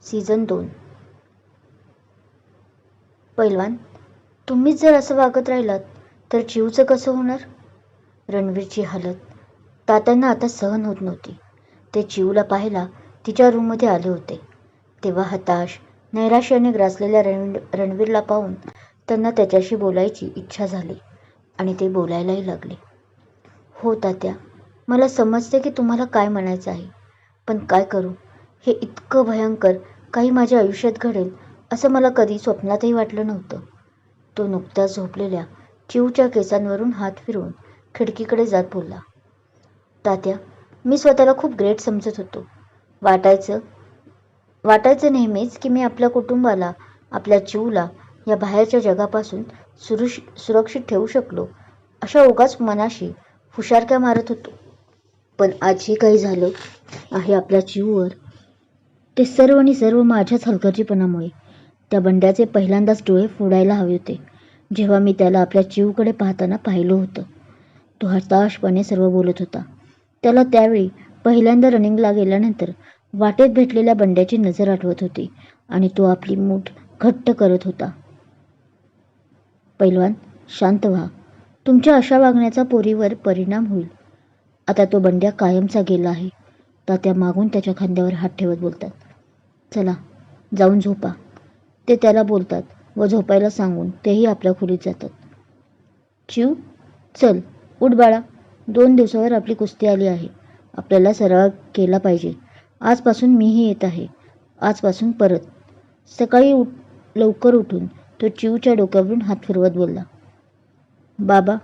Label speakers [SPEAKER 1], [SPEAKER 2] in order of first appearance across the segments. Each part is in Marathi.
[SPEAKER 1] सीझन 2. पैलवान, तुम्हीच जर असं वागत राहिलात तर चिवचं कसं होणार? रणवीरची हालत तात्यांना आता सहन होत नव्हती. ते चिवला पाहायला तिच्या रूममध्ये आले होते. तेव्हा हताश, नैराश्याने ग्रासलेल्या रणवीरला पाहून त्यांना त्याच्याशी बोलायची इच्छा झाली आणि ते बोलायलाही लागले. हो तात्या, मला समजते की तुम्हाला काय म्हणायचं आहे, पण काय करू? हे इतकं भयंकर काही माझ्या आयुष्यात घडेल असं मला कधी स्वप्नातही वाटलं नव्हतं. तो नुकत्याच झोपलेल्या चिवच्या केसांवरून हात फिरवून खिडकीकडे जात बोलला. तात्या, मी स्वतःला खूप ग्रेट समजत होतो. वाटायचं नेहमीच की मी आपल्या कुटुंबाला, आपल्या चिवला या बाहेरच्या जगापासून सुरक्षित ठेवू शकलो, अशा उगाच मनाशी हुशारक्या मारत होतो. पण आज जे काही झालं आहे आपल्या चिववर, ते सर्व माझ्याच हलगर्जीपणामुळे. त्या बंड्याचे पहिल्यांदाच डोळे फोडायला हवे होते जेव्हा मी त्याला आपल्या चिवकडे पाहताना पाहिलं होतं. तो हताशपणे सर्व बोलत होता. त्याला त्यावेळी पहिल्यांदा रनिंगला गेल्यानंतर वाटेत भेटलेल्या बंड्याची नजर आठवत होती आणि तो आपली मूठ घट्ट करत होता. पैलवान, शांत व्हा. तुमच्या अशा वागण्याचा पोरीवर परिणाम होईल. आता तो बंड्या कायमचा गेला आहे. तात्या मागून त्याच्या खांद्यावर हात ठेवत बोलतात. चला, जाऊन झोपा. ते त्याला बोलतात व झोपायला सांगून तेही आपल्या खोलीत जातात. चिव, चल, उठ बाळा. 2 दिवसावर आपली कुस्ती आली आहे. आपल्याला सराव केला पाहिजे. आजपासून मीही येत आहे. आजपासून परत. सकाळी लवकर उठून तो चिवच्या डोक्यावरून हात फिरवत बोलला. बाबा,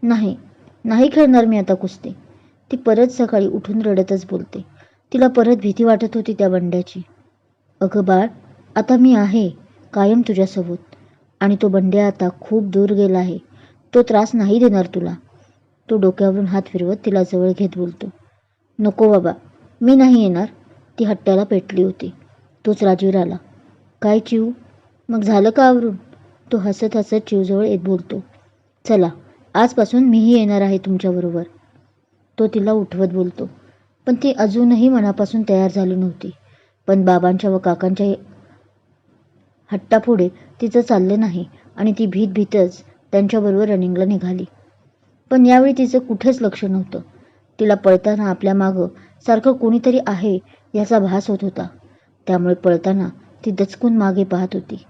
[SPEAKER 1] नाही खेळणार मी आता कुस्ती. ती परत सकाळी उठून रडतच बोलते. तिला परत भीती वाटत होती त्या बंड्याची. अगं बाळ, आता मी आहे कायम तुझ्यासोबत. आणि तो बंड्या आता खूप दूर गेला आहे. तो त्रास नाही देणार तुला. तो डोक्यावरून हात फिरवत तिला जवळ घेत बोलतो. नको बाबा, मी नाही येणार. ती हट्ट्याला पेटली होती. तोच राजवीर आला. काय चिव, मग झालं का आवरून? तो हसत चिवजवळ येत बोलतो. चला, आजपासून मीही येणार आहे तुमच्याबरोबर. तो तिला उठवत बोलतो. पण ती अजूनही मनापासून तयार झाली नव्हती. पण बाबांच्या व काकांच्या हट्टापुढे तिचं चाललं नाही आणि ती भीतच त्यांच्याबरोबर रनिंगला निघाली. पण यावेळी तिचं कुठेच लक्ष नव्हतं. तिला पळताना आपल्या मागं सारखं कोणीतरी आहे याचा भास होत होता. त्यामुळे पळताना ती दचकून मागे पाहत होती.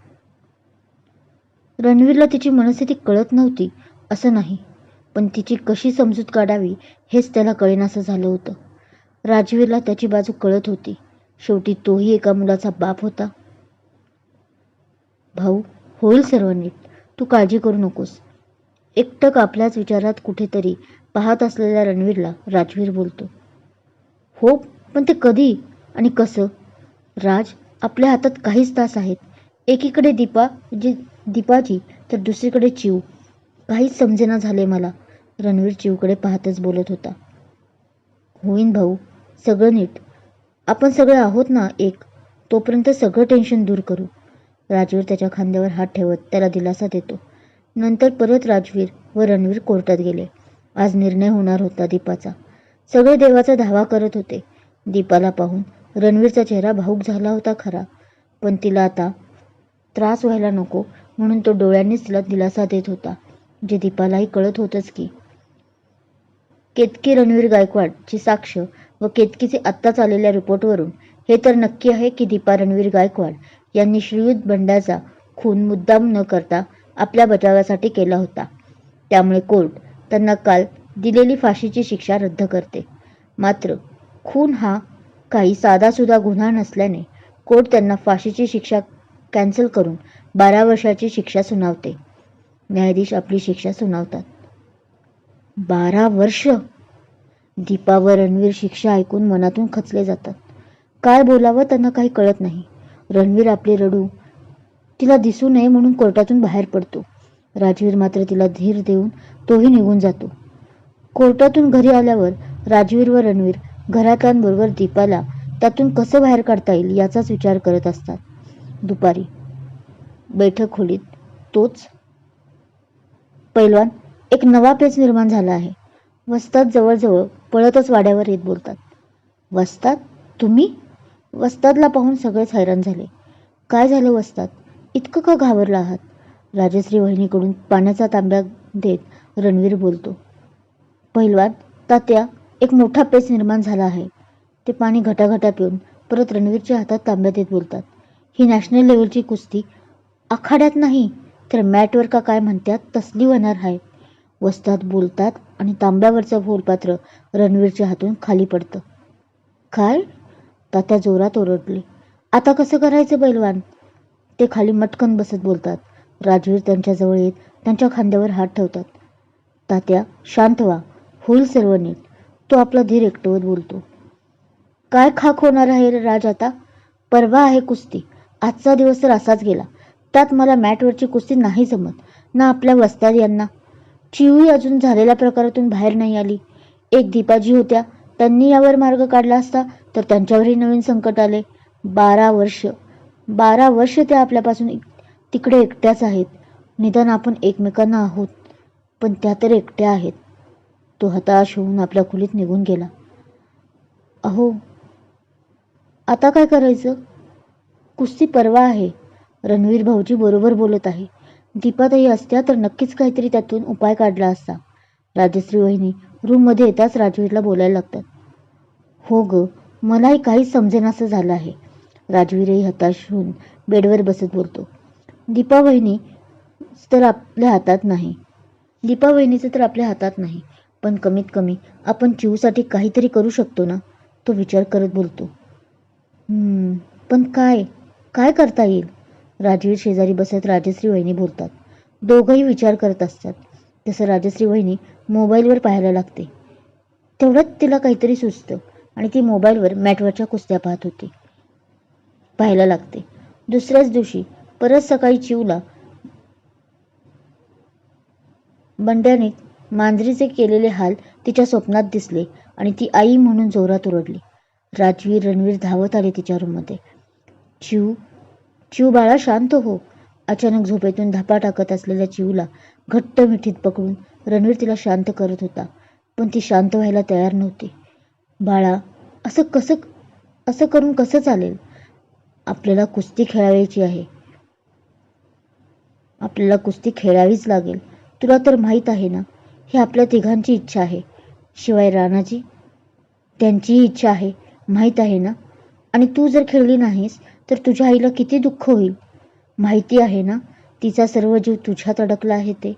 [SPEAKER 1] रणवीरला तिची मनस्थिती कळत नव्हती असं नाही, पण तिची कशी समजूत काढावी हेच त्याला कळेनासं झालं होतं. राजवीरला त्याची बाजू कळत होती. शेवटी तोही एका मुलाचा बाप होता. भाऊ, होईल सर्व नीट. तू काळजी करू नकोस. एकटक आपल्याच विचारात कुठेतरी पाहत असलेल्या रणवीरला राजवीर बोलतो. हो, पण ते कधी आणि कसं? राज, आपल्या हातात काहीच तास आहेत. एकीकडे दीपाजी तर दुसरीकडे चिव. काहीच समजेना झाले मला. रणवीर चिवकडे पाहतच बोलत होता. होईन भाऊ, सगळं नीट. आपण सगळे आहोत ना एक. तोपर्यंत सगळं टेन्शन दूर करू. राजवीर त्याच्या खांद्यावर हात ठेवत त्याला दिलासा देतो. नंतर परत राजवीर व रणवीर कोर्टात गेले. आज निर्णय होणार होता दीपाचा. सगळे देवाचा धावा करत होते. दीपाला पाहून रणवीरचा चेहरा भावूक झाला होता खरा, पण तिला आता त्रास व्हायला नको म्हणून तो डोळ्यांनीच तिला दिलासा देत होता, जे दीपालाही कळत होतंच की. केतकी रणवीर गायकवाडची साक्ष व केतकीचे आत्ताच आलेल्या रिपोर्टवरून हे तर नक्की आहे की दीपा रणवीर गायकवाड यांनी श्रीयुत बंड्याचा खून मुद्दाम न करता आपल्या बचावासाठी केला होता. त्यामुळे कोर्ट त्यांना काल दिलेली फाशीची शिक्षा रद्द करते. मात्र खून हा काही साधासुधा गुन्हा नसल्याने कोर्ट त्यांना फाशीची शिक्षा कॅन्सल करून 12 वर्षाची शिक्षा सुनावते. न्यायाधीश आपली शिक्षा सुनावतात. 12 वर्ष! दीपा व रणवीर शिक्षा ऐकून मनातून खचले जातात. काय बोलावं त्यांना काही कळत नाही. रणवीर आपले रडू तिला दिसू नये म्हणून कोर्टातून बाहेर पडतो. राजवीर मात्र तिला धीर देऊन तोही निघून जातो. कोर्टातून घरी आल्यावर राजवीर व रणवीर घरातल्यांबरोबर दीपाला त्यातून कसं बाहेर काढता येईल याचाच विचार करत असतात. दुपारी बैठक खोलीत तोच पैलवान, एक नवा पेच निर्माण झाला आहे. वस्ताद जवळजवळ पळतच वाड्यावर येत बोलतात. वस्ताद, तुम्ही? वस्तादला पाहून सगळेच हैराण झाले. काय झालं वस्ताद? इतकं का घाबरला आहात? राजश्री वहिनीकडून पाण्याचा तांब्या देत रणवीर बोलतो. पहिलवान, तात्या, एक मोठा पेच निर्माण झाला आहे. ते पाणी घटाघटा पिऊन परत रणवीरच्या हातात तांब्या देत बोलतात. ही नॅशनल लेवलची कुस्ती आखाड्यात नाही तर मॅटवर का काय म्हणतात तसली होणार आहे. वस्ताद बोलतात आणि तांब्यावरचं फुलपात्र रणवीरच्या हातून खाली पडतं. काय? तात्या जोरात ओरडले. आता कसं करायचं पैलवान? ते खाली मटकन बसत बोलतात. राजवीर त्यांच्याजवळ येत त्यांच्या खांद्यावर हात ठेवतात. तात्या, शांत व्हा, होईल सर्व नीट. तो आपला धीर एकटवत बोलतो. काय खाक होणार आहे रे राज आता? परवा आहे कुस्ती. आजचा दिवस तर असाच गेला. त्यात मला मॅटवरची कुस्ती नाही जमत, ना आपल्या वस्ताद यांना. चिवही अजून झालेल्या प्रकारातून बाहेर नाही आली. एक दीपाजी होत्या, त्यांनी यावर मार्ग काढला असता तर त्यांच्यावरही नवीन संकट आले. 12 वर्ष त्या आपल्यापासून तिकडे एकट्याच आहेत. निदान आपण एकमेकांना आहोत, पण त्या तर एकट्या आहेत. तो हताश होऊन आपल्या खोलीत निघून गेला. अहो, आता काय करायचं? कुस्ती परवा आहे. रणवीर भाऊजी बरोबर बोलत आहे. दीपाताई असत्या तर नक्कीच काहीतरी त्यातून उपाय काढला असता. राजश्री वहिनी रूममध्ये येताच राजवीरला बोलायला लागतात. हो ग, मलाही काहीच समजेनासं झालं आहे. राजवीरही हताश होऊन बेडवर बसत बोलतो. दीपा वहिनीचं तर आपल्या हातात नाही, पण कमीत कमी आपण चिवसाठी काहीतरी करू शकतो ना? तो विचार करत बोलतो. पण काय काय करता येईल? राजवीर शेजारी बसत राजश्री वहिनी बोलतात. दोघंही विचार करत असतात. तसं राजश्री वहिनी मोबाईलवर पाहायला लागते. तेवढ्यात तिला काहीतरी सुचतं आणि ती मोबाईलवर मॅटवरच्या कुस्त्या पाहायला लागते. दुसऱ्याच दिवशी परत सकाळी चिवला बंड्याने मांजरीचे केलेले हाल तिच्या स्वप्नात दिसले आणि ती आई म्हणून जोरात ओरडली. रणवीर धावत आले तिच्या रूममध्ये. चिव बाळा, शांत हो. अचानक झोपेतून धापा टाकत असलेल्या चिवला घट्ट मिठीत पकडून रणवीर तिला शांत करत होता, पण ती शांत व्हायला तयार नव्हती. बाळा, असं करून कसं चालेल? आपल्याला कुस्ती खेळावीच लागेल. तुला तर माहीत आहे ना, ही आपल्या तिघांची इच्छा आहे. शिवाय राणाजी, त्यांचीही इच्छा आहे, माहीत आहे ना? आणि तू जर खेळली नाहीस तर तुझ्या आईला किती दुःख होईल, माहिती आहे ना? तिचा सर्व जीव तुझ्यात अडकला आहे ते.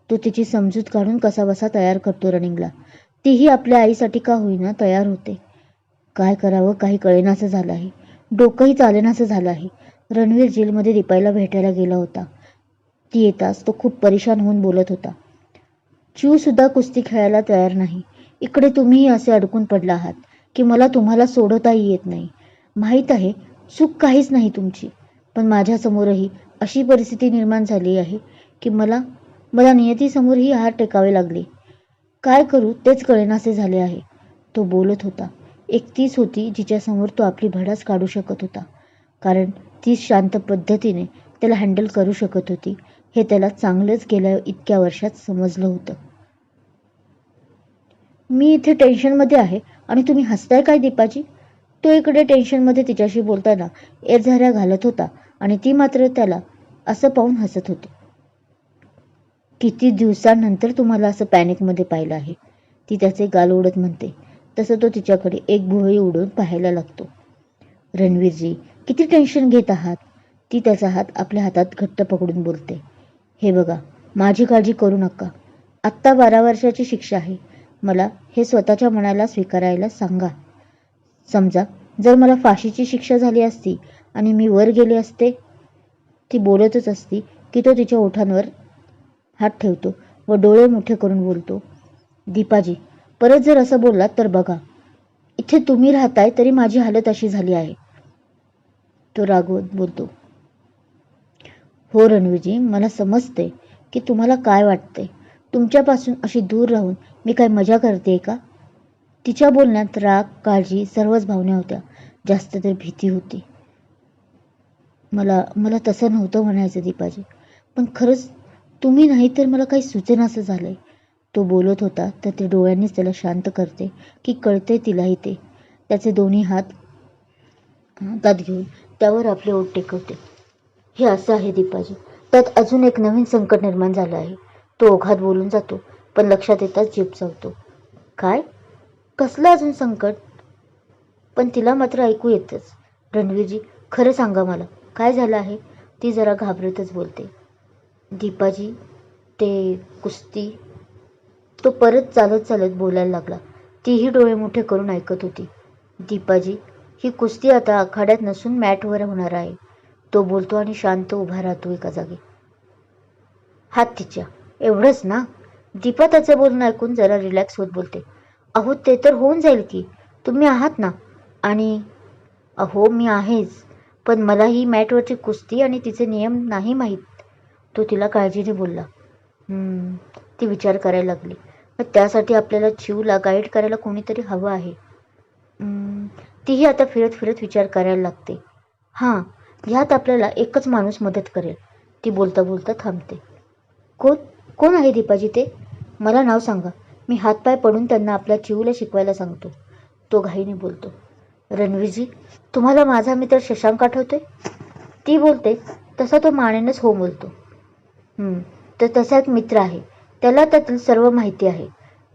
[SPEAKER 1] तो तिची समजूत काढून कसाबसा तयार करतो रनिंगला. तीही आपल्या आईसाठी का होईना तयार होते. काय करावं काही कळेनासं झालं आहे. डोकंही चालेनासं झालं आहे. रणवीर जेलमध्ये दीपाईला भेटायला गेला होता. ती येताच तो खूप परेशान होऊन बोलत होता. चिव सुद्धा कुस्ती खेळायला तयार नाही. इकडे तुम्हीही असे अडकून पडला आहात की मला तुम्हाला सोडवताही येत नाही. माहीत आहे चूक काहीच नाही तुमची, पण माझ्यासमोरही अशी परिस्थिती निर्माण झाली आहे की मला नियतीसमोरही हात टेकावे लागले. काय करू तेच कळेनासे झाले आहे. तो बोलत होता. एक तीच होती जिच्यासमोर तो आपली भडास काढू शकत होता, कारण तीच शांत पद्धतीने त्याला हँडल करू शकत होती. हे त्याला चांगलंच गेल्या इतक्या वर्षात समजलं होतं. मी इथे टेन्शनमध्ये आहे आणि तुम्ही हसताय काय दीपाजी? तो इकडे टेन्शनमध्ये तिच्याशी बोलताना एरझाऱ्या घालत होता आणि ती मात्र त्याला असं पाहून हसत होती. किती दिवसांनंतर तुम्हाला असं पॅनिकमध्ये पाहिलं आहे, ती त्याचे गाल ओढत म्हणते. तसं तो तिच्याकडे एक भुवई उडवून पाहायला लागतो. रणवीरजी, किती टेन्शन घेत आहात? ती त्याचा हात आपल्या हातात घट्ट पकडून बोलते. हे बघा, माझी काळजी करू नका. आत्ता 12 वर्षाची शिक्षा आहे. मला हे स्वतःच्या मनाला स्वीकारायला सांगा. समजा जर मला फाशीची शिक्षा झाली असती आणि मी वर गेले असते. ती बोलतच असती की तो तिच्या ओठांवर हात ठेवतो व डोळे मोठे करून बोलतो. दीपाजी, परत जर असं बोललात तर बघा, इथे तुम्ही राहताय तरी माझी हालत अशी झाली आहे. तो रागवत बोलतो. हो रणवीरजी, मला समजते की तुम्हाला काय वाटते. तुमच्यापासून अशी दूर राहून मी काय मजा करते का? तिच्या बोलण्यात राग, काळजी सर्वच भावना होत्या. जास्त तर भीती होती. मला तसं नव्हतं म्हणायचं दीपाजी, पण खरंच तुम्ही नाही तर मला काही सुचेनासं झालंय. तो बोलत होता तर ती डोळ्यांनीच त्याला शांत करते की कळते तिलाही ते. त्याचे दोन्ही हात हातात घेऊन त्यावर आपले ओठ टेकवते. हे असं आहे दीपाजी. त्यात अजून एक नवीन संकट निर्माण झालं आहे. तो ओघात बोलून जातो, पण लक्षात येताच जीभ चावतो. काय? कसलं अजून संकट? पण तिला मात्र ऐकू येतच. रणवीरजी, खरं सांगा मला, काय झालं आहे? ती जरा घाबरतच बोलते. दीपाजी, ते कुस्ती. तो परत चालत चालत बोलायला लागला. तीही डोळे मोठे करून ऐकत होती. दीपाजी, ही कुस्ती आता आखाड्यात नसून मॅटवर होणार आहे. तो बोलतो आणि शांत उभा राहतो एका जागी. हात तिच्या. एवढंच ना? दीपा त्याचं बोलणं ऐकून जरा रिलॅक्स होत बोलते. अहो, ते तर होऊन जाईल की. तुम्ही आहात ना? आणि अहो, मी आहेच. पण मला ही मॅटवरची कुस्ती आणि तिचे नियम नाही माहीत. तो तिला काळजीने बोलला. ती विचार करायला लागली. मग त्यासाठी आपल्याला चिवला गाईड करायला कोणीतरी हवं आहे. तीही आता फिरत फिरत विचार करायला लागते. हां, ह्यात आपल्याला एकच माणूस मदत करेल. ती बोलता बोलता थांबते. कोण? कोण आहे दीपाजी ते? मला नाव सांगा. मी हातपाय पडून त्यांना आपल्या चिवला शिकवायला सांगतो. तो घाईने बोलतो. रणवीरजी, तुम्हाला माझा मित्र शशांक आठवतोय? ती बोलते तसा तो मानेनच हो बोलतो. तर तसा एक मित्र आहे. त्याला त्यातील सर्व माहिती आहे.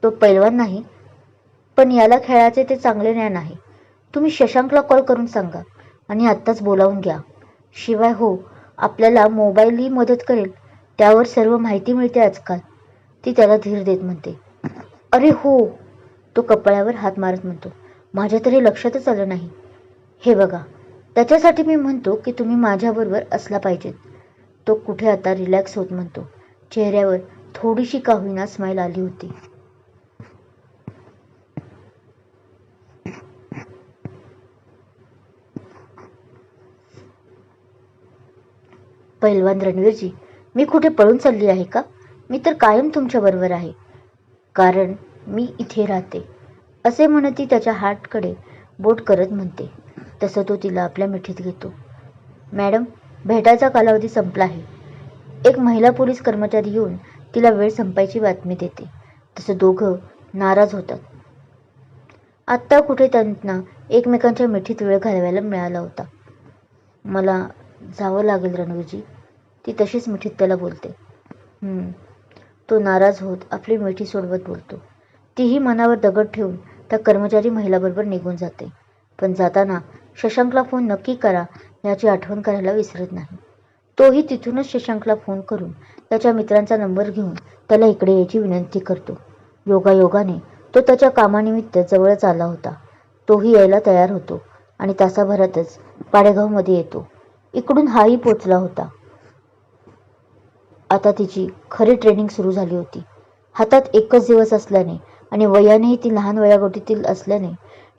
[SPEAKER 1] तो पैलवान नाही, पण याला खेळाचे ते चांगले ज्ञान आहे. तुम्ही शशांकला कॉल करून सांगा आणि आत्ताच बोलावून घ्या. शिवाय हो, आपल्याला मोबाईलही मदत करेल. त्यावर सर्व माहिती मिळते आजकाल. ती त्याला धीर देत म्हणते. अरे हो, तो कपाळावर हात मारत म्हणतो. माझ्या तरी लक्षातच आलं नाही. हे बघा, त्याच्यासाठी मी म्हणतो की तुम्ही माझ्याबरोबर असला पाहिजेत. तो कुठे आता रिलॅक्स होत म्हणतो. चेहऱ्यावर थोडीशी का होईना स्माईल आली होती. पैलवान रणवीरजी, मी कुठे पळून चालली आहे का? मी तर कायम तुमच्याबरोबर आहे. कारण मी इथे राहते, असे म्हणत ती त्याच्या हातकडे बोट करत म्हणते. तसं तो तिला आपल्या मिठीत घेतो. मॅडम, भेटायचा कालावधी संपला आहे. एक महिला पोलीस कर्मचारी येऊन तिला वेळ संपायची बातमी देते. तसं दोघं नाराज होतात. आत्ता कुठे त्यांना एकमेकांच्या मिठीत वेळ घालवायला मिळाला होता. मला जावं लागेल रणवीरजी, ती तशीच मिठीत त्याला बोलते. तो नाराज होत आपली मिठी सोडवत बोलतो. तीही मनावर दगड ठेवून त्या कर्मचारी महिलाबरोबर निघून जाते. पण जाताना शशांकला फोन नक्की करा याची आठवण करायला विसरत नाही. तोही तिथूनच शशांकला फोन करून त्याच्या मित्रांचा नंबर घेऊन त्याला इकडे यायची विनंती करतो. योगायोगाने तो त्याच्या कामानिमित्त जवळच आला होता. तोही यायला तयार होतो आणि तासाभरातच पाडेगावमध्ये येतो. इकडून हाही पोचला होता. आता तिची खरी ट्रेनिंग सुरू झाली होती. हातात एकच दिवस असल्याने आणि वयानेही ती लहान वयोगटातील असल्याने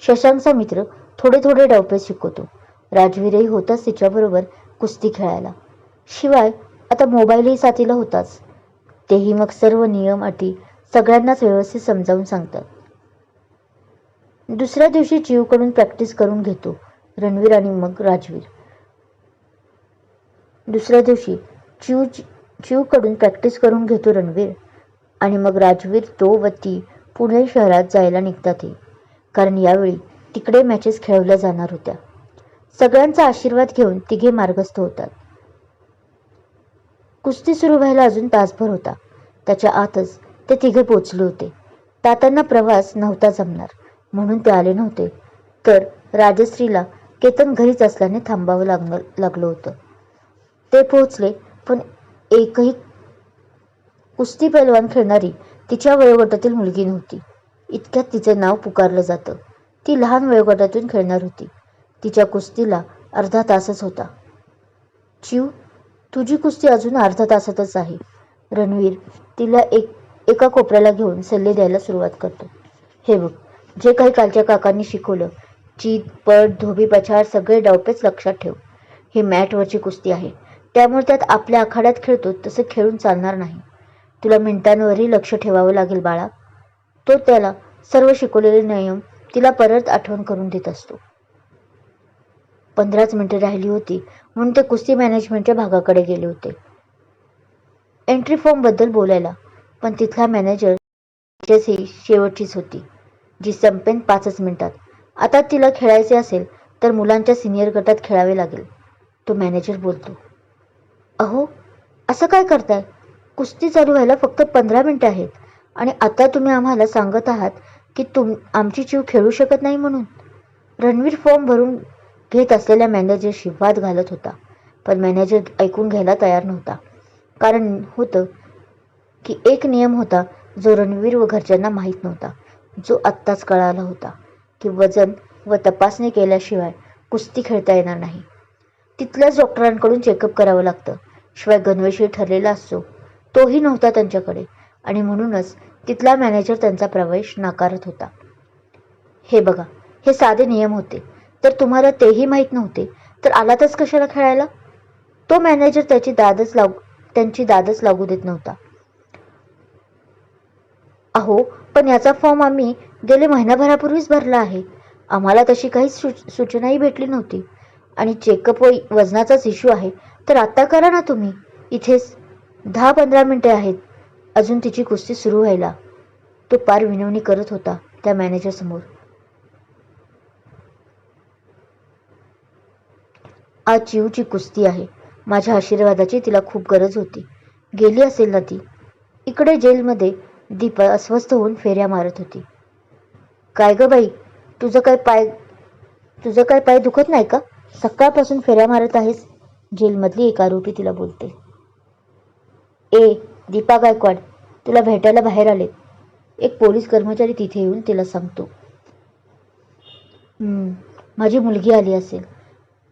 [SPEAKER 1] शशांकचा मित्र थोडे थोडे डावपेच शिकवतो. राजवीरही होताच तिच्याबरोबर कुस्ती खेळायला. शिवाय आता मोबाईलही साथीला होताच. तेही मग सर्व नियम अटी सगळ्यांनाच व्यवस्थित समजावून सांगतात. दुसऱ्या दिवशी चिवकडून प्रॅक्टिस करून घेतो रणवीर आणि मग राजवीर. दुसऱ्या दिवशी चिवकडून प्रॅक्टिस करून घेतो रणवीर आणि मग राजवीर तो व ती पुणे शहरात जायला निघतात. कारण यावेळी तिकडे मॅचेस खेळवल्या जाणार होत्या. सगळ्यांचा आशीर्वाद घेऊन तिघे मार्गस्थ होतात. कुस्ती सुरू व्हायला अजून तासभर होता. त्याच्या आतच ते तिघे पोचले होते. तात्यांना प्रवास नव्हता जमणार म्हणून ते आले नव्हते. तर राजश्रीला केतन घरीच असल्याने थांबावं लागलं होतं. ते पोहोचले, पण एकही कुस्ती पैलवान खेळणारी तिच्या वयोगटातील मुलगी नव्हती. इतक्यात तिचे नाव पुकारलं जातं. ती लहान वयोगटातून खेळणार होती. तिच्या कुस्तीला अर्धा तासच होता. चिव, तुझी कुस्ती अजून अर्धा तासातच आहे. रणवीर तिला एका कोपऱ्याला घेऊन सल्ले द्यायला सुरुवात करतो. हे बघ, जे काही कालच्या काकांनी शिकवलं, चीत, पट, धोबी, पछाड सगळे डावपेच लक्षात ठेव. ही मॅटवरची कुस्ती आहे, त्यामुळे त्यात आपल्या आखाड्यात खेळतो तसं खेळून चालणार नाही. तुला मिनिटांवरही लक्ष ठेवावं लागेल बाळा. तो त्याला सर्व शिकवलेले नियम तिला परत आठवण करून देत असतो. 15च मिनिटे राहिली होती म्हणून ते कुस्ती मॅनेजमेंटच्या भागाकडे गेले होते एंट्री फॉर्मबद्दल बोलायला. पण तिथला मॅनेजर ही शेवटचीच होती, जी संपेन 5च मिनिटात. आता तिला खेळायचे असेल तर मुलांच्या सिनियर गटात खेळावे लागेल. तो मॅनेजर बोलतो. अहो, असं काय करताय? कुस्ती चालू व्हायला फक्त 15 मिनिटं आहेत आणि आता तुम्ही आम्हाला सांगत आहात की आमची चिव खेळू शकत नाही म्हणून. रणवीर फॉर्म भरून घेत असलेल्या मॅनेजरशी वाद घालत होता, पण मॅनेजर ऐकून घ्यायला तयार नव्हता. कारण होतं की एक नियम होता जो रणवीर व घरच्यांना माहीत नव्हता, जो आत्ताच कळाला होता की वजन व तपासणी केल्याशिवाय कुस्ती खेळता येणार नाही. तिथल्याच डॉक्टरांकडून चेकअप करावं लागतं. शिवाय गणवेशी ठरलेला असतो तोही नव्हता त्यांच्याकडे आणि म्हणूनच तिथला मॅनेजर त्यांचा प्रवेश नाकारत होता. हे बघा, हे साधे नियम होते. तर तुम्हाला तेही माहीत नव्हते तर आलातच कशाला खेळायला? तो मॅनेजर त्यांची दादच लागू देत नव्हता. अहो, पण याचा फॉर्म आम्ही गेले महिनाभरापूर्वीच भरला आहे. आम्हाला तशी काही सूचनाही भेटली नव्हती आणि चेकअप व वजनाचाच इश्यू आहे तर आता करा ना तुम्ही. इथेच 10-15 मिनिटे आहेत अजून तिची कुस्ती सुरू व्हायला. तो पार विनवणी करत होता त्या मॅनेजर समोर. आज चिवची कुस्ती आहे. माझ्या आशीर्वादाची तिला खूप गरज होती. गेली असेल ना ती. इकडे जेलमध्ये दीपा अस्वस्थ होऊन फेऱ्या मारत होती. काय ग बाई, तुझं काय पाय दुखत नाही का? सकाळपासून फेऱ्या मारत आहेस? जेलमधली एक आरोपी तिला बोलते. ए दीपा गायकवाड, तुला भेटायला बाहेर आले. एक पोलीस कर्मचारी तिथे येऊन तिला सांगतो. माझी मुलगी आली असेल.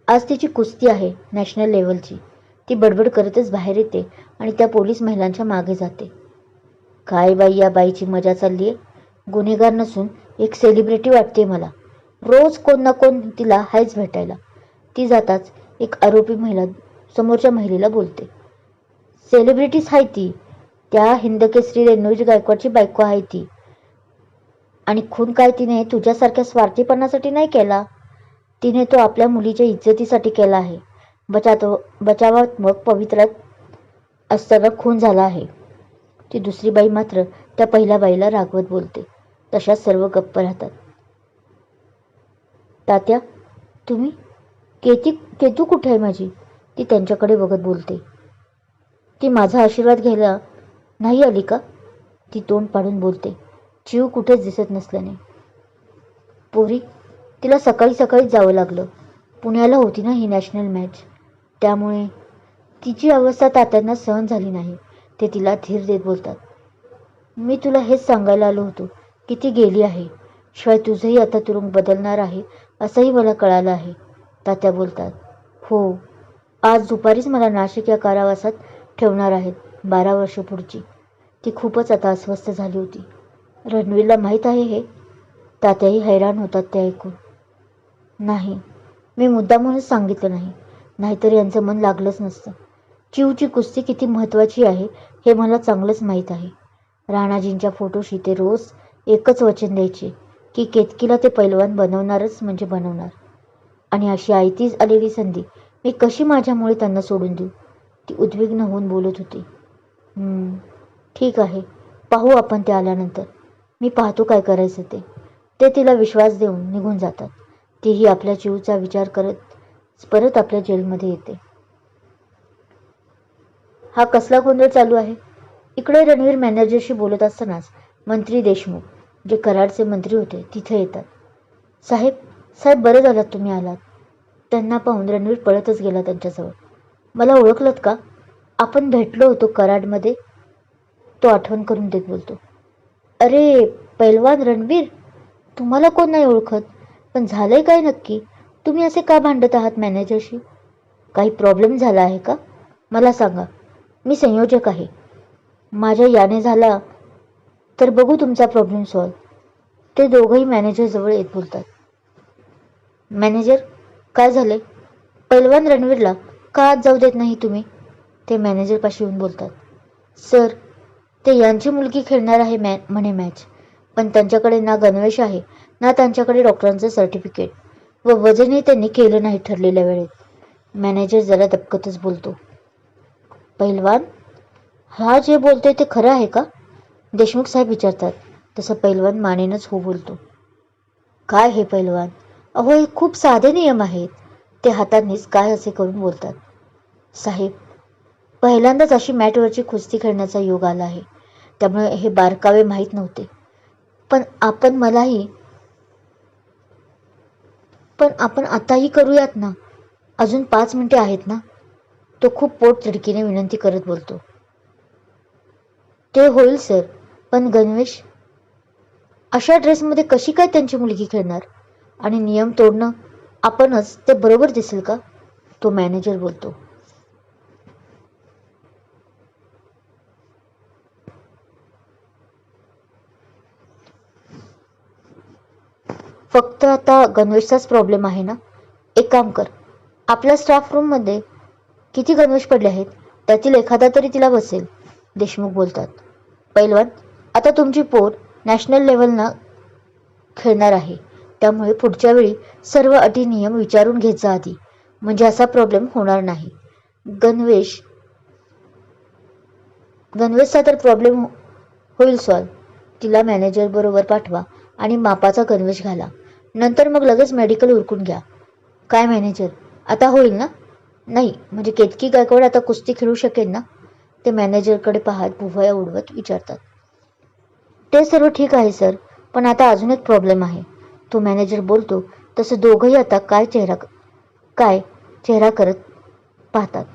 [SPEAKER 1] आज तिची कुस्ती आहे नॅशनल लेवलची. ती बडबड करतच बाहेर येते आणि त्या पोलीस महिलांच्या मागे जाते. काय बाई, या बाईची मजा चालली आहे. गुन्हेगार नसून एक सेलिब्रिटी वाटते मला. रोज कोण ना कोण तिला हायच भेटायला. ती जाताच एक आरोपी महिला समोरच्या महिलेला बोलते. सेलिब्रिटीच आहे ती. त्या हिंदकेसरी रणवीर गायकवाडची बायको आहे ती. आणि खून काय तिने तुझ्यासारख्या स्वार्थीपणासाठी नाही केला. तिने तो आपल्या मुलीच्या इज्जतीसाठी केला आहे. बचावात्मक पवित्रात असताना खून झाला आहे. ती दुसरी बाई मात्र त्या पहिल्या बाईला रागवत बोलते. तशाच सर्व गप्प राहतात. तात्या, तुम्ही? केतू कुठे आहे माझी? ती त्यांच्याकडे बघत बोलते. ती माझा आशीर्वाद घ्यायला नाही आली का? ती तोंड पाडून बोलते, चिव कुठेच दिसत नसल्याने. पोरी, तिला सकाळी सकाळीच जावं लागलं. पुण्याला होती ना ही नॅशनल मॅच, त्यामुळे तिची अवस्था तात्यांना सहन झाली नाही. ते तिला धीर देत बोलतात. मी तुला हेच सांगायला आलो होतो की ती गेली आहे. शिवाय तुझंही आता तुरुंग बदलणार आहे असंही मला कळालं आहे. तात्या बोलतात. हो, आज दुपारीच मला नाशिक या कारावासात ठेवणार आहेत 12 वर्ष पुढची. ती खूपच आता अस्वस्थ झाली होती. रणवीरला माहीत आहे हे? तात्याही हैराण होतात ते ऐकून. नाही, मी मुद्दामूनच सांगितलं नाही, नाहीतर यांचं मन लागलंच नसतं. चिवची कुस्ती किती महत्त्वाची आहे हे मला चांगलंच माहीत आहे. राणाजींच्या फोटोशी ते रोज एकच वचन द्यायचे की केतकीला ते पैलवान बनवणारच म्हणजे बनवणार. आणि अशी आयतीच आलेली संधी मी कशी माझ्यामुळे त्यांना सोडून देऊ? ती उद्विग्न होऊन बोलत होती. ठीक आहे, पाहू आपण ते आल्यानंतर. मी पाहतो काय करायचं ते. ते तिला विश्वास देऊन निघून जातात. तीही आपल्या चिवचा विचार करत परत आपल्या जेलमध्ये येते. हा कसला गोंधळ चालू आहे? इकडे रणवीर मॅनेजरशी बोलत असतानाच मंत्री देशमुख, जे कराडचे मंत्री होते, तिथे येतात. साहेब बरं झालं तुम्ही आलात. त्यांना पाहून रणवीर पळतच गेला त्यांच्याजवळ. मला ओळखलत का? आपण भेटलो होतो कराडमध्ये, तो आठवण करून देत बोलतो. अरे पैलवान रणवीर, तुम्हाला कोण नाही ओळखत. पण झालंय काय नक्की? तुम्ही असे का भांडत आहात मॅनेजरशी? काही प्रॉब्लेम झाला आहे का? मला सांगा. मी संयोजक आहे. माझ्या याने झाला तर बघू तुमचा प्रॉब्लेम सॉल्व. ते दोघंही मॅनेजरजवळ येत बोलतात. मॅनेजर, काय झाले? पैलवान रणवीरला का आत जाऊ देत नाही तुम्ही? ते मॅनेजरपाशी येऊन बोलतात. सर, ते यांची मुलगी खेळणार आहे म्हणे मॅच, पण त्यांच्याकडे ना गणवेश आहे ना त्यांच्याकडे डॉक्टरांचं सर्टिफिकेट व वजनही त्यांनी केलं नाही ठरलेल्या वेळेत. मॅनेजर जरा दबकतच बोलतो. पैलवान, हा जे बोलतोय ते खरं आहे का? देशमुख साहेब विचारतात. तसं पैलवान मानेनच हो बोलतो. काय हे पैलवान, अहो, हे खूप साधे नियम आहेत. ते हातांनीच काय असे करून बोलतात. साहेब, पहिल्यांदाच अशी मॅटवरची कुस्ती खेळण्याचा योग आला आहे. त्यामुळे हे बारकावे माहीत नव्हते. पण आपण मलाही पण आपण आताही करूयात ना. अजून 5 मिनिटे आहेत ना. तो खूप पोट तिडकीने विनंती करत बोलतो. ते होईल सर, पण गणवेश अशा ड्रेसमध्ये कशी काय त्यांची मुलगी खेळणार? आणि नियम तोडणं आपणच, ते बरोबर दिसेल का? तो मॅनेजर बोलतो. फक्त आता गणवेशचाच प्रॉब्लेम आहे ना. एक काम कर, आपल्या स्टाफ रूममध्ये किती गणवेश पडले आहेत त्यातील एखादा तरी तिला बसेल. देशमुख बोलतात. पैलवान, आता तुमची पोर नॅशनल लेवलना खेळणार आहे. त्यामुळे पुढच्या वेळी सर्व अटी नियम विचारून घेत जा आधी, म्हणजे असा प्रॉब्लेम होणार नाही. गणवेश गणवेशचा तर प्रॉब्लेम होईल सॉल्व. तिला मॅनेजर बरोबर पाठवा आणि मापाचा गणवेश घाला. नंतर मग लगेच मेडिकल उरकून घ्या. काय मॅनेजर, आता होईल ना? नाही म्हणजे केतकी गायकवाड आता कुस्ती खेळू शकेल ना? ते मॅनेजरकडे पाहत भुवया उडवत विचारतात. ते सर्व ठीक आहे सर, पण आता अजून एक प्रॉब्लेम आहे. तो मॅनेजर बोलतो तसं दोघंही आता काय चेहरा करत पाहतात.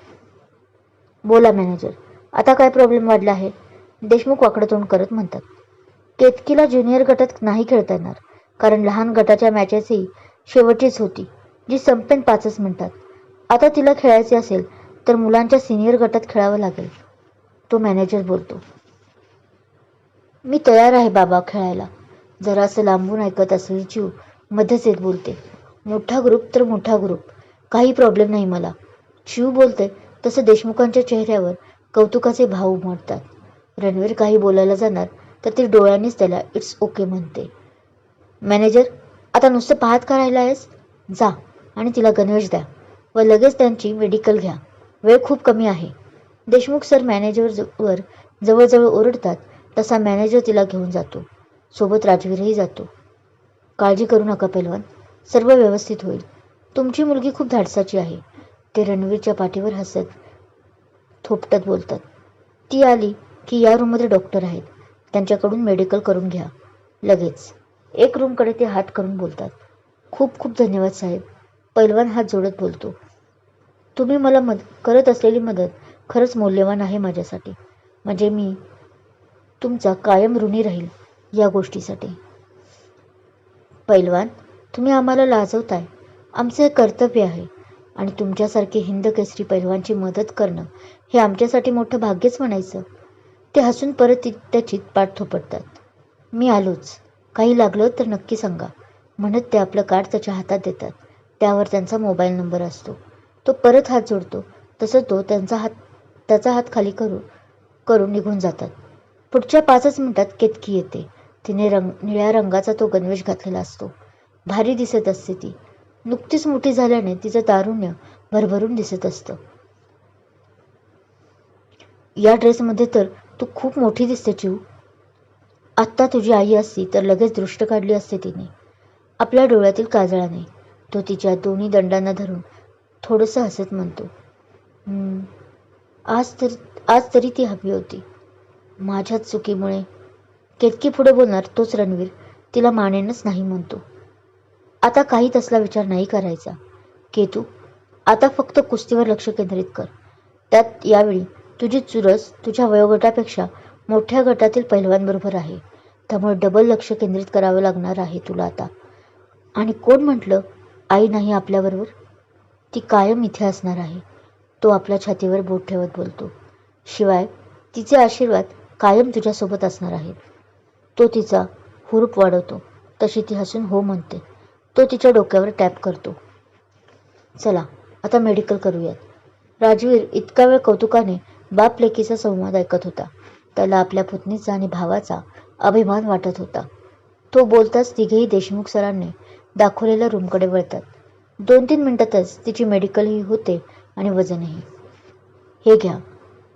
[SPEAKER 1] बोला मॅनेजर, आता काय प्रॉब्लेम वाढला आहे? देशमुख वाकडं तोंड करत म्हणतात. केतकीला ज्युनियर गटात नाही खेळता येणार, कारण लहान गटाच्या मॅचेसही शेवटचीच होती, जी संपेन 5च मिनिटात. आता तिला खेळायचे असेल तर मुलांच्या सिनियर गटात खेळावं लागेल. तो मॅनेजर बोलतो. मी तयार आहे बाबा खेळायला. जरासं लांबून ऐकत असलेली चिव मध्येच येत बोलते. मोठा ग्रुप तर मोठा ग्रुप, काही प्रॉब्लेम नाही मला. चिव बोलते तसं देशमुखांच्या चेहऱ्यावर कौतुकाचे भाव उमटतात. रणवीर काही बोलायला जाणार तर ती डोळ्यांनीच त्याला इट्स ओके म्हणते. मॅनेजर, आता नुसतं पाहत का राहिला आहेस? जा आणि तिला गणवेश द्या व लगेच त्यांची मेडिकल घ्या. वेळ खूप कमी आहे. देशमुख सर मॅनेजरवर जवळजवळ ओरडतात तसा मॅनेजर तिला घेऊन जातो. सोबत राजवीरही जातो. काळजी करू नका पैलवान, सर्व व्यवस्थित होईल. तुमची मुलगी खूप धाडसाची आहे. ते रणवीरच्या पाठीवर हसत थोपटत बोलतात. ती आली की या रूममध्ये डॉक्टर आहेत, त्यांच्याकडून मेडिकल करून घ्या लगेच. एक रूमकडे ते हात करून बोलतात. खूप खूप धन्यवाद साहेब. पैलवान हात जोडत बोलतो. तुम्ही मला करत असलेली मदत खरंच मौल्यवान आहे माझ्यासाठी. म्हणजे मी तुमचा कायम ऋणी राहील या गोष्टीसाठी. पैलवान, तुम्ही आम्हाला लाजवताय. आमचे हे कर्तव्य आहे आणि तुमच्यासारखे हिंद केसरी पैलवानची मदत करणं हे आमच्यासाठी मोठं भाग्यच म्हणायचं. ते हसून परत त्याची पाठ थोपटतात. मी आलोच, काही लागलं तर नक्की सांगा म्हणत ते आपलं कार्ड त्याच्या हातात देतात. त्यावर त्यांचा मोबाईल नंबर असतो. तो परत हात जोडतो तसं तो त्याचा हात खाली करून निघून जातात. पुढच्या 5च मिनिटात केतकी येते. तिने निळ्या रंगाचा तो गणवेश घातलेला असतो. भारी दिसत असते ती. नुकतीच मोठी झाल्याने तिचं तारुण्य भरभरून दिसत असतं. या ड्रेसमध्ये तर तू खूप मोठी दिसते चिऊ. आत्ता तुझी आई असती तर लगेच दृष्ट काढली असते तिने. आपल्या डोळ्यातील काजळाने तो तिच्या दोन्ही दंडांना धरून थोडंसं हसत म्हणतो. आज तरी ती हवी होती. माझ्याच चुकीमुळे. केतकी पुढे बोलणार तोच रणवीर तिला मानेनच नाही म्हणतो. आता काही तसला विचार नाही करायचा केतू. आता फक्त कुस्तीवर लक्ष केंद्रित कर. त्यात यावेळी तुझी चुरस तुझ्या वयोगटापेक्षा मोठ्या गटातील पैलवानबरोबर आहे. त्यामुळे डबल लक्ष केंद्रित करावं लागणार आहे तुला आता. आणि कोण म्हटलं आई नाही आपल्याबरोबर? ती कायम इथे असणार आहे. तो आपल्या छातीवर बोट ठेवत बोलतो. शिवाय तिचे आशीर्वाद कायम तुझ्यासोबत असणार आहेत. तो तिचा हुरूप वाढवतो तशी ती हसून हो म्हणते. तो तिच्या डोक्यावर टॅप करतो. चला आता मेडिकल करूयात. राजवीर इतका वेळ कौतुकाने बाप लेकीचा संवाद ऐकत होता. त्याला आपल्या पुतणीचा आणि भावाचा अभिमान वाटत होता. तो बोलताच तिघेही देशमुख सरांनी दाखवलेल्या रूमकडे वळतात. 2-3 मिनिटातच तिची मेडिकलही होते आणि वजनही. हे घ्या.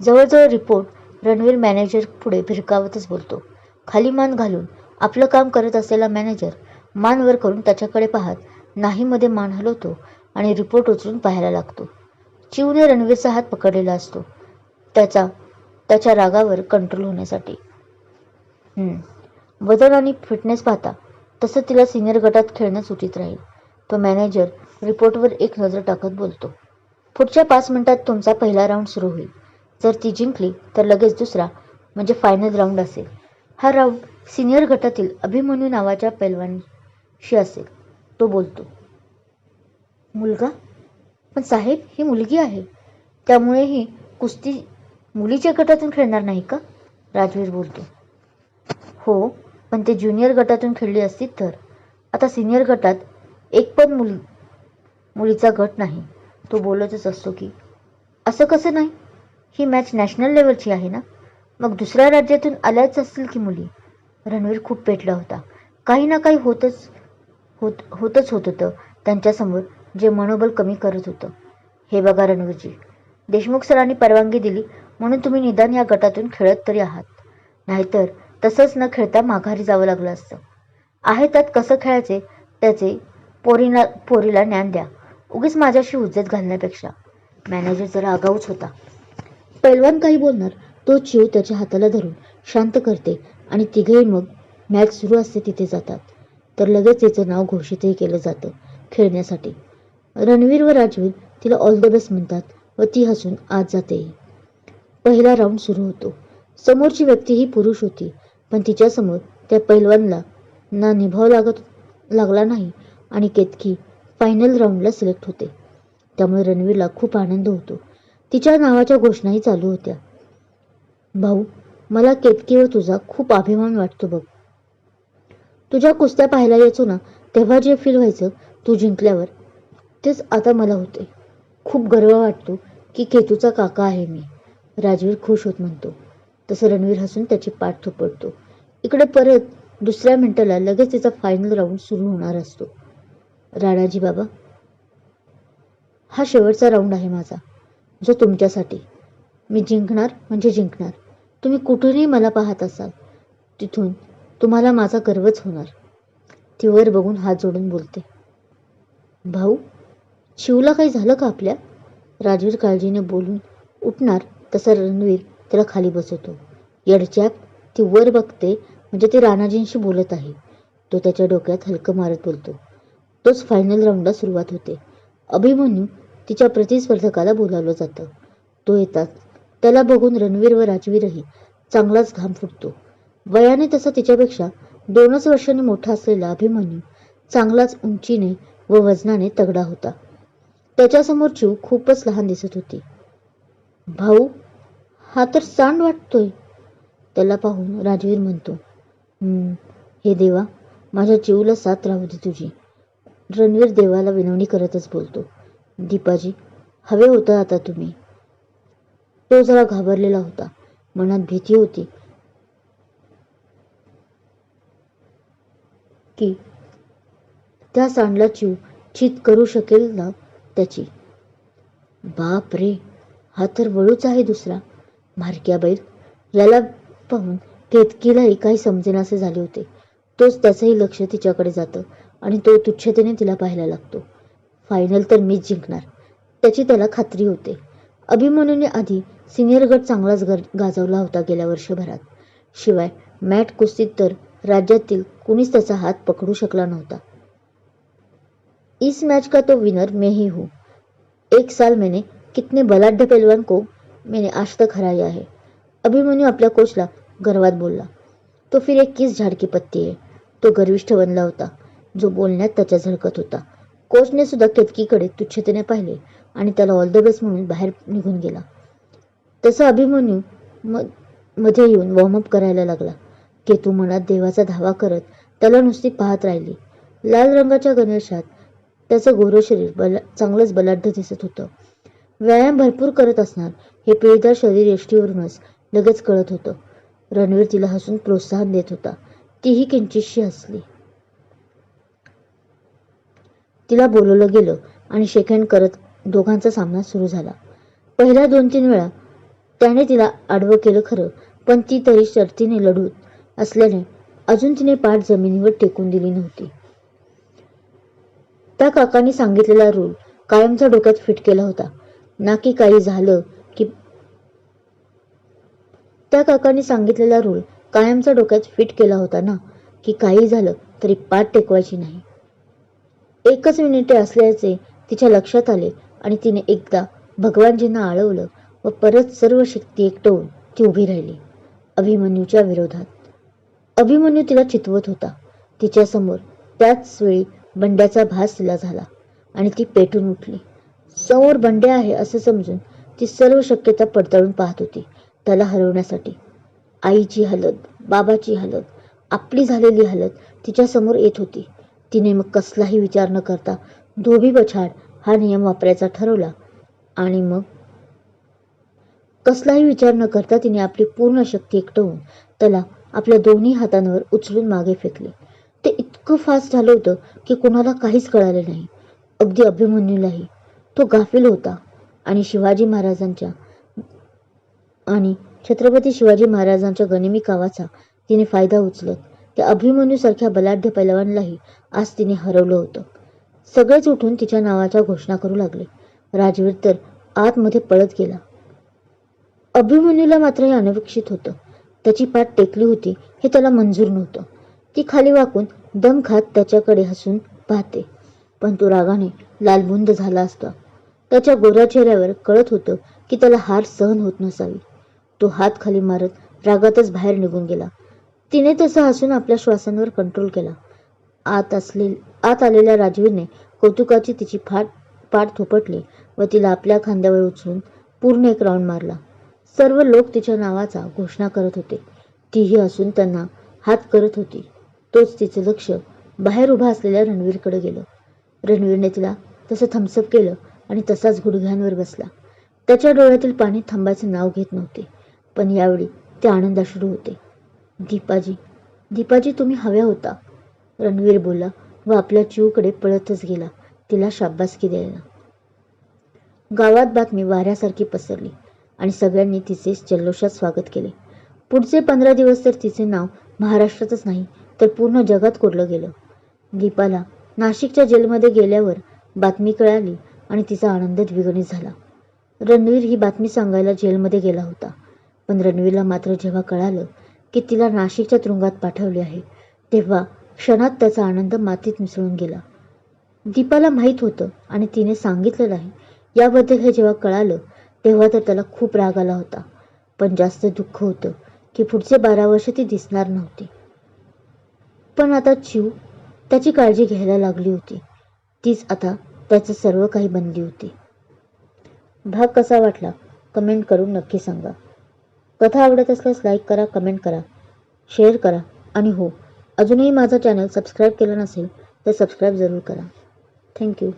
[SPEAKER 1] जवळजवळ रिपोर्ट रणवीर मॅनेजर पुढे भिरकावतच बोलतो. खाली मान घालून आपलं काम करत असलेला मॅनेजर मान वर करून त्याच्याकडे पाहत नाहीमध्ये मान हलवतो आणि रिपोर्ट उचलून पाहायला लागतो. चिवने रणवीरचा हात पकडलेला असतो त्याच्या रागावर कंट्रोल होण्यासाठी. वजन आणि फिटनेस पाहता तसं तिला सिनियर गटात खेळणंच उचित राहील. तो मॅनेजर रिपोर्टवर एक नजर टाकत बोलतो. पुढच्या 5 मिनिटात तुमचा पहिला राऊंड सुरू होईल. जर ती जिंकली तर लगेच दुसरा म्हणजे फायनल राऊंड असेल. हा राऊंड सिनियर गटातील अभिमन्यू नावाच्या पैलवानशी असेल. तो बोलतो. मुलगा? पण साहेब, ही मुलगी आहे. त्यामुळे ही कुस्ती मुलीच्या गटातून खेळणार नाही का? राजवीर बोलतो. हो, पण ते ज्युनियर गटातून खेळली असती तर. आता सिनियर गटात एक पण मुलीचा गट नाही. तो बोलतच असतो की असं कसं नाही? ही मॅच नॅशनल लेवलची आहे ना? मग दुसऱ्या राज्यातून आल्याच असतील की मुली. रणवीर खूप पेटला होता. काही ना काही होत होतं त्यांच्यासमोर, जे मनोबल कमी करत होतं. हे बघा रणवीरजी, देशमुख सरांनी परवानगी दिली म्हणून तुम्ही निदान या गटातून खेळत तरी आहात. नाहीतर तसंच न खेळता माघारी जावं लागलं असतं. आहे त्यात कसं खेळायचे त्याचे पोरीला ज्ञान द्या. उगीच माझ्याशी हुज्जत घालण्यापेक्षा. मॅनेजर जरा आगाऊच होता. पैलवान काही बोलणार तो चिव त्याच्या हाताला धरून शांत करते आणि तिघेही मग मॅच सुरू असते तिथे जातात. तर लगेच तिचं नाव घोषितही केलं जातं खेळण्यासाठी. रणवीर व राजवीर तिला ऑल द बेस्ट म्हणतात व ती हसून आत जातेही. पहिला राऊंड सुरू होतो. समोरची व्यक्ती ही पुरुष होती, पण तिच्यासमोर त्या पैलवानला ना निभाव लागला नाही आणि केतकी फायनल राऊंडला सिलेक्ट होते. त्यामुळे रणवीरला खूप आनंद होतो. तिच्या नावाच्या घोषणाही चालू होत्या. भाऊ, मला केतकीवर तुझा खूप अभिमान वाटतो बघ. तुझ्या कुस्त्या पाहायला यायचो ना, तेव्हा जे फील व्हायचं तू जिंकल्यावर, तेच आता मला होते. खूप गर्व वाटतो की केतूचा काका आहे मी. राजवीर खुश होत म्हणतो. तसं रणवीर हसून त्याची पाठ थोपटतो. इकडे परत दुसऱ्या मिनिटाला लगेच तिचा फायनल राऊंड सुरू होणार असतो. राणाजी बाबा, हा शेवटचा राऊंड आहे माझा, जो तुमच्यासाठी. मी जिंकणार म्हणजे जिंकणार. तुम्ही कुठूनही मला पाहत असाल तिथून तुम्हाला माझा गर्वच होणार. ती वर बघून हात जोडून बोलते. भाऊ, शिवला काही झालं का आपल्या? राजवीर काळजीने बोलून उठणार तसा रणवीर त्याला खाली बसवतो. येडचॅप, ती वर बघते म्हणजे ती राणाजींशी बोलत आहे. तो त्याच्या डोक्यात हलकं मारत बोलतो. तोच फायनल राऊंडला सुरुवात होते. अभिमन्यू तिच्या प्रतिस्पर्धकाला बोलावलं जातं. तो येतात त्याला बघून रणवीर व राजवीरही चांगलाच घाम फुटतो. वयाने तसा तिच्यापेक्षा 2च वर्षांनी मोठा असलेला अभिमन्यू चांगलाच उंचीने व वजनाने तगडा होता. त्याच्यासमोर चिव खूपच लहान दिसत होती. भाऊ, हा तर सांड वाटतोय. त्याला पाहून राजवीर म्हणतो. हे देवा, माझ्या चिवला साथ राहू दे तुझी. रणवीर देवाला विनवणी करतच बोलतो. दीपाजी, हवे होता आता तुम्ही. तो जरा घाबरलेला होता. मनात भीती होती की त्या सांडला चिव चित करू शकेल ना त्याची. बाप रे, हा तर वळूच आहे दुसरा. म्हारक्या बैल. याला पाहून केतकीलाही काही समजेनासे झाले होते. तोच त्याचंही लक्ष तिच्याकडे जातं आणि तो तुच्छतेने तिला पाहायला लागतो. फायनल तर मीच जिंकणार त्याची त्याला खात्री होते. अभिमन्यूने आधी सिनियर गट चांगलाच गाजवला होता गेल्या वर्षभरात. शिवाय मॅट कुस्तीत तर राज्यातील कुणीच त्याचा हात पकडू शकला नव्हता. इस मैच का तो विनर मैं ही हूँ. 1 साल मैंने कितने बलाढ्य पहलवान को मैंने आज तक हराया है. अभिमन्यू आपल्या कोचला गर्वात बोलला. तो फिर एक किस झाड की पत्ती है. तो गर्विष्ठ बनला होता, जो बोलण्यात त्याच्या झळकत होता. कोचने सुद्धा केतकीकडे तुच्छतेने पाहिले आणि त्याला ऑल द बेस्ट म्हणून बाहेर निघून गेला. तसा अभिमन्यू मध्ये येऊन वॉर्मअप करायला लागला. केतू मनात देवाचा धावा करत त्याला नुसती पाहत राहिली. लाल रंगाच्या गणवेशात त्याचं गोरं शरीर चांगलंच बलाढ्य दिसत होतं. व्यायाम भरपूर करत असणार हे पिळदार शरीर यष्टीवरूनच लगेच कळत होतं. रणवीर तिला हसून प्रोत्साहन देत होता. तीही किंचितशी हसली. तिला बोलवलं गेलं आणि शेकहँड करत दोघांचा सामना सुरू झाला. पहिल्या 2-3 वेळा त्याने तिला आडवं केलं खरं, पण ती तरी शर्तीने लढत असल्याने अजून तिने पाठ जमिनीवर टेकून दिली नव्हती. त्या काकांनी सांगितलेला रूल कायमचा डोक्यात फिट केला होता ना की काही झालं की त्या काकांनी सांगितलेला रूल कायमचा डोक्यात फिट केला होता ना की काही झालं तरी पाठ टेकवायची नाही. एकच मिनिटे असल्याचे तिच्या लक्षात आले आणि तिने एकदा भगवानजींना आळवलं व परत सर्व शक्ती एकवटून ती उभी राहिली. अभिमन्यूच्या विरोधात. अभिमन्यू तिला चितवत होता. तिच्यासमोर त्याच वेळी बंड्याचा भास तिला झाला आणि ती पेटून उठली. समोर बंड्या आहे असं समजून ती सर्व शक्यता पडताळून पाहत होती त्याला हरवण्यासाठी. आईची हालत, बाबाची हालत, आपली झालेली हालत तिच्यासमोर येत होती. तिने मग कसलाही विचार न करता धोबी पछाड हा नियम वापरायचा ठरवला आणि मग कसलाही विचार न करता तिने आपली पूर्ण शक्ती एकवटून त्याला आपल्या दोन्ही हातांवर उचलून मागे फेकले. ते इतकं फास्ट झालं होतं की कोणाला काहीच कळाले नाही, अगदी अभिमन्यूलाही. तो गाफील होता आणि छत्रपती शिवाजी महाराजांच्या गनिमी कावाचा तिने फायदा उचलत त्या अभिमन्यूसारख्या बलाढ्य पैलवानलाही आज तिने हरवलं होतं. सगळेच उठून तिच्या नावाच्या घोषणा करू लागले. राजवीर तर आतमध्ये पळत गेला. अभिमन्यूला मात्र हे अनपेक्षित होतं. त्याची पाठ टेकली होती हे त्याला मंजूर नव्हतं. ती खाली वाकून दम खात त्याच्याकडे हसून पाहते, पण तो रागाने लालबुंद झाला असता. त्याच्या गोऱ्या चेहऱ्यावर कळत होतं की त्याला हार सहन होत नसावी. तो हात खाली मारत रागातच बाहेर निघून गेला. तिने तसं हसून आपल्या श्वासांवर कंट्रोल केला. आत आलेल्या राजवीरने कौतुकाची तिची पाठ थोपटली व तिला आपल्या खांद्यावर उचलून पूर्ण एक राऊंड मारला. सर्व लोक तिच्या नावाचा घोषणा करत होते. तीही हसून त्यांना हात करत होती. तोच तिचं लक्ष बाहेर उभा असलेल्या रणवीरकडे गेलं. रणवीरने तिला तसं थम्सअप केलं आणि तसाच गुडघ्यांवर बसला. त्याच्या डोळ्यातील पाणी थांबायचं नाव घेत नव्हते, पण यावेळी ते आनंदाश्रू होते. दीपाजी तुम्ही हव्या होता, रणवीर बोलला व आपल्या चिवकडे पळतच गेला तिला शाब्बासकी द्यायला. गावात बातमी वाऱ्यासारखी पसरली आणि सगळ्यांनी तिचे जल्लोषात स्वागत केले. पुढचे 15 दिवस तर तिचे नाव महाराष्ट्रातच नाही तर पूर्ण जगात कोरलं गेलं. दीपाला नाशिकच्या जेलमध्ये गेल्यावर बातमी कळाली आणि तिचा आनंद द्विगुणित झाला. रणवीर ही बातमी सांगायला जेलमध्ये गेला होता, पण रणवीरला मात्र जेव्हा कळालं की तिला नाशिकच्या तुरुंगात पाठवले आहे तेव्हा क्षणात त्याचा आनंद मातीत मिसळून गेला. दीपाला माहीत होतं आणि तिने सांगितलं नाही याबद्दल हे जेव्हा कळालं तेव्हा तर त्याला खूप राग आला होता, पण जास्त दुःख होतं की पुढचे 12 वर्ष ती दिसणार नव्हती. पण आता चिव त्याची काळजी घ्यायला लागली होती. तीच आता त्याचं सर्व काही बनली होती. भाग कसा वाटला कमेंट करून नक्की सांगा. कथा आवडत असल्यास लाईक करा, कमेंट करा, शेअर करा आणि हो, अजूनही माझा चॅनल सबस्क्राईब केला नसेल तर सबस्क्राईब जरूर करा. थँक्यू.